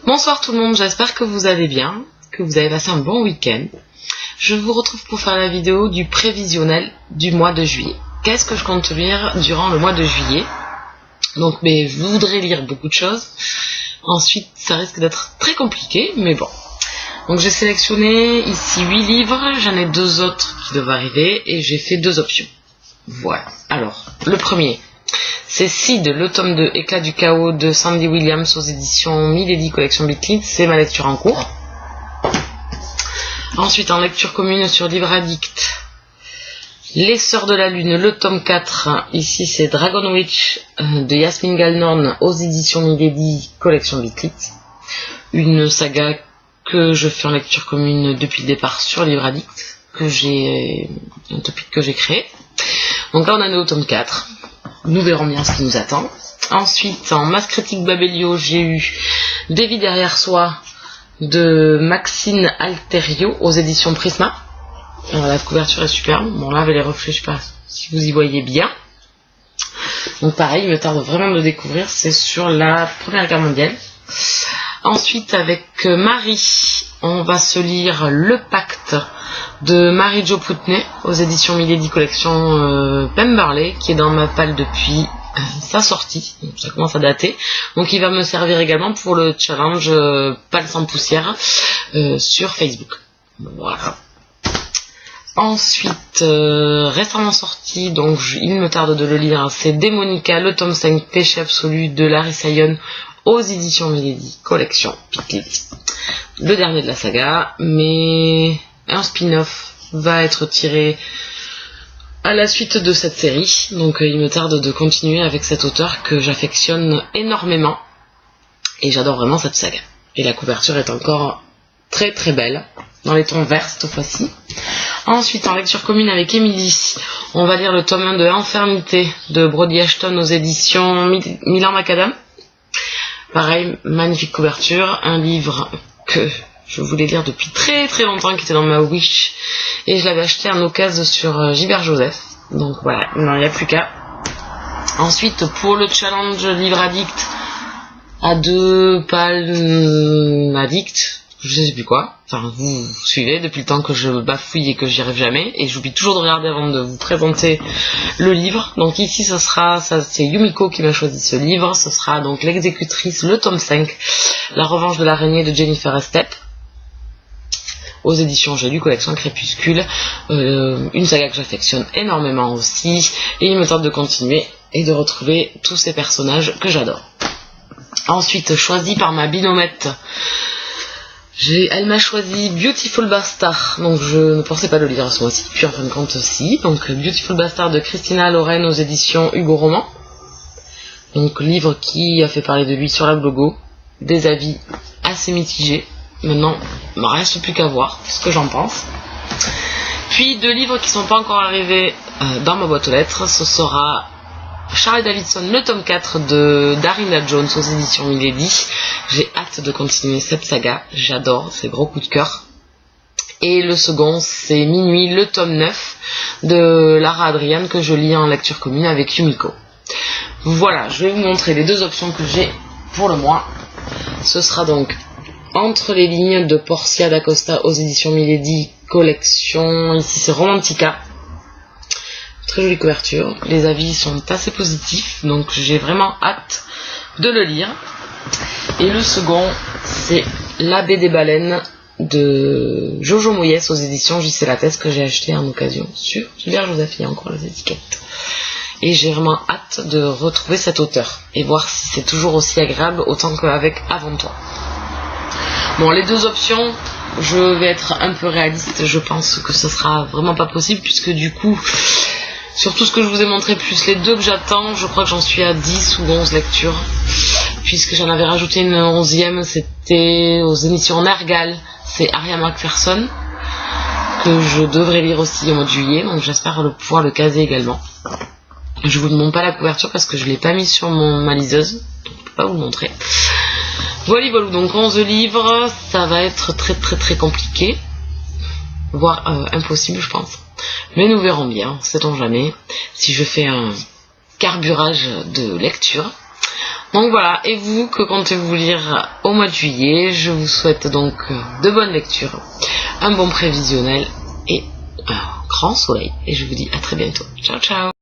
Bonsoir tout le monde, j'espère que vous allez bien, que vous avez passé un bon week-end. Je vous retrouve pour faire la vidéo du prévisionnel du mois de juillet. Qu'est-ce que je compte lire durant le mois de juillet? Donc, je voudrais lire beaucoup de choses. Ensuite, ça risque d'être très compliqué, mais bon. Donc, j'ai sélectionné ici 8 livres, j'en ai 2 autres qui doivent arriver, et j'ai fait 2 options. Voilà. Alors, le premier, c'est Sid, le tome 2, Éclat du chaos de Sandy Williams aux éditions Milady Collection Bitlin. C'est ma lecture en cours. Ensuite, en lecture commune sur Livre Addict, Les Sœurs de la Lune, le tome 4. Ici, c'est Dragon Witch de Yasmine Galenorn aux éditions Milady Collection Bitlin. Une saga que je fais en lecture commune depuis le départ sur Livre Addict, un topic que j'ai créé. Donc là, on en est au tome 4. Nous verrons bien ce qui nous attend. Ensuite, en masse critique Babelio, j'ai eu Des vies derrière soi de Maxine Alterio aux éditions Prisma. Alors, la couverture est superbe. Bon, là, avec les reflets, je sais pas si vous y voyez bien. Donc pareil, il me tarde vraiment de le découvrir. C'est sur la Première Guerre mondiale. Ensuite, avec Marie, on va se lire Le Pacte de Marie-Jo Putney aux éditions Milady Collection Pemberley, qui est dans ma palle depuis sa sortie. Donc, ça commence à dater. Donc il va me servir également pour le challenge palle sans poussière sur Facebook. Voilà. Ensuite, récemment sorti, donc il me tarde de le lire, c'est Démonica, le tome 5, Péché absolu de Larissa Young aux éditions Milady Collection Bitlin. Le dernier de la saga, mais un spin-off va être tiré à la suite de cette série. Donc il me tarde de continuer avec cet auteur que j'affectionne énormément. Et j'adore vraiment cette saga. Et la couverture est encore très très belle, dans les tons verts cette fois-ci. Ensuite, en lecture commune avec Émilie, on va lire le tome 1 de Infernité de Brody Ashton aux éditions Milan Macadam. Pareil, magnifique couverture, un livre que je voulais lire depuis très très longtemps, qui était dans ma wish, et je l'avais acheté en occasion sur Gilbert Joseph. Donc voilà, il n'y a plus qu'à. Ensuite, pour le challenge Livre Addict, à 2 palmes addict, je sais plus quoi, enfin vous suivez depuis le temps que je bafouille et que j'y arrive jamais, et j'oublie toujours de regarder avant de vous présenter le livre. Donc ici c'est Yumiko qui m'a choisi ce livre, ce sera donc L'exécutrice, le tome 5, La revanche de l'araignée de Jennifer Estep, aux éditions J'ai lu Collection Crépuscule, une saga que j'affectionne énormément aussi, et il me tente de continuer et de retrouver tous ces personnages que j'adore. Ensuite, choisi par ma binomette, elle m'a choisi Beautiful Bastard, donc je ne pensais pas le lire ce mois-ci, puis en fin de compte aussi. Donc Beautiful Bastard de Christina Loren aux éditions Hugo Roman. Donc livre qui a fait parler de lui sur la blogo, des avis assez mitigés. Maintenant, il ne me reste plus qu'à voir ce que j'en pense. Puis 2 livres qui ne sont pas encore arrivés dans ma boîte aux lettres, ce sera Charlie Davidson, le tome 4 de Darina Jones aux éditions Milady. J'ai hâte de continuer cette saga, j'adore, c'est gros coup de cœur. Et le second, c'est Minuit, le tome 9 de Lara Adrian, que je lis en lecture commune avec Yumiko. Voilà, je vais vous montrer les 2 options que j'ai pour le mois. Ce sera donc Entre les lignes de Portia d'Acosta aux éditions Milady Collection, ici c'est Romantica. Très jolie couverture, les avis sont assez positifs, donc j'ai vraiment hâte de le lire. Et le second, c'est L'abbé des baleines de Jojo Moyes aux éditions JC Lattès, que j'ai acheté en occasion sur Gilbert Joseph, il y a encore les étiquettes. Et j'ai vraiment hâte de retrouver cet auteur et voir si c'est toujours aussi agréable autant qu'avec Avant toi. Bon, les 2 options, je vais être un peu réaliste, je pense que ce sera vraiment pas possible, puisque du coup, sur tout ce que je vous ai montré, plus les 2 que j'attends, je crois que j'en suis à 10 ou 11 lectures, puisque j'en avais rajouté une 11e, c'était aux émissions Nergal, c'est Aria McPherson, que je devrais lire aussi au mois de juillet, donc j'espère pouvoir le caser également. Je vous montre pas la couverture parce que je l'ai pas mis sur ma liseuse, donc je peux pas vous le montrer. Voilà, donc 11 livres, ça va être très très très compliqué, voire impossible je pense. Mais nous verrons bien, sait-on jamais, si je fais un carburage de lecture. Donc voilà, et vous, que comptez-vous lire au mois de juillet? Je vous souhaite donc de bonnes lectures, un bon prévisionnel et un grand soleil. Et je vous dis à très bientôt. Ciao ciao.